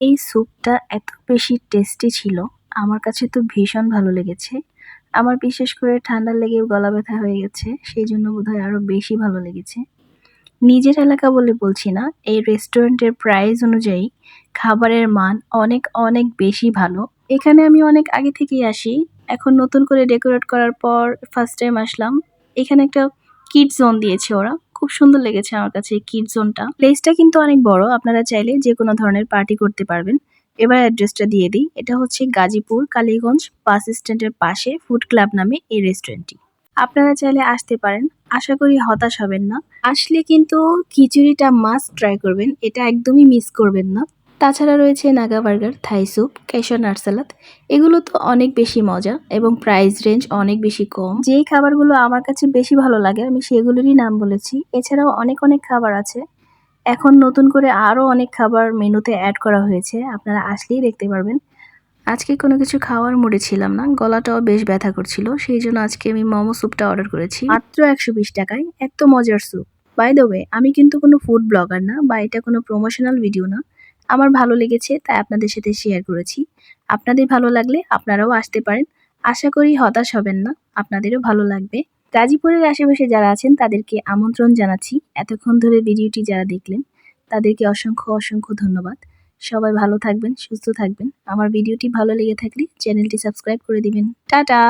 এই স্যুপটা এত বেশি টেস্টি ছিল, আমার কাছে তো ভীষণ ভালো লেগেছে। আমার বিশেষ করে ঠান্ডা লেগে গলা ব্যথা হয়ে গেছে, সেইজন্য বোধহয় আরো বেশি ভালো লেগেছে। নিজের এলাকা বলে বলছি না, এই রেস্টুরেন্টের প্রাইস অনুযায়ী খাবারের মান অনেক অনেক বেশি ভালো। এখানে আমি অনেক আগে থেকেই আসি, এখন নতুন করে ডেকোরেট করার পর ফার্স্ট টাইম আসলাম। এখানে একটা কিডস জোন দিয়েছে ওরা, খুব সুন্দর লেগেছে আমার কাছে এই কিডস জোনটা। প্লেসটা কিন্তু অনেক বড়, আপনারা চাইলে যে কোনো ধরনের পার্টি করতে পারবেন। এবার অ্যাড্রেসটা দিয়ে দিই, এটা হচ্ছে গাজীপুর কালীগঞ্জ বাস স্ট্যান্ডের পাশে ফুড ক্লাব নামে এই রেস্টুরেন্টটি। আপনারা চাইলে আসতে পারেন, আশা করি হতাশ হবেন না। আসলে কিন্তু খিচুড়িটা মাস্ট ট্রাই করবেন, এটা একদমই মিস করবেন না। তাছাড়া রয়েছে Naga burger, Thai soup, cashew nut salad. এগুলো তো অনেক বেশি মজা এবং প্রাইস রেঞ্জ অনেক বেশি কম। যেই খাবারগুলো আমার কাছে বেশি ভালো লাগে আমি সেগুলোরই নাম বলেছি। এছাড়াও অনেক অনেক খাবার আছে। এখন নতুন করে আরো অনেক খাবার মেনুতে অ্যাড করা হয়েছে, আপনারা আসলেই দেখতে পারবেন। আজকে কোনো কিছু খাওয়ার মুডে ছিলাম না, গলাটাও বেশ ব্যথা করছিল, সেই জন্য আজকে আমি মোমো স্যুপটা অর্ডার করেছি মাত্র 120 টাকায়। এত মজার স্যুপ। বাই দ্য ওয়ে, আমি কিন্তু কোনো ফুড ব্লগার না বা এটা কোনো প্রমোশনাল ভিডিও না, আমার ভালো লেগেছে তাই আপনাদের সাথে শেয়ার করেছি। আপনাদের ভালো লাগলে আপনারাও আসতে পারেন, আশা করি হতাশ হবেন না, আপনাদেরও ভালো লাগবে। গাজীপুরের আশেপাশে যারা আছেন তাদেরকে আমন্ত্রণ জানাচ্ছি, এতক্ষণ ধরে ভিডিওটি যারা দেখলেন তাদেরকে অসংখ্য অসংখ্য ধন্যবাদ। সবাই ভালো থাকবেন, সুস্থ থাকবেন। আমার ভিডিওটি ভালো লেগে থাকলে চ্যানেলটি সাবস্ক্রাইব করে দিবেন। টাটা।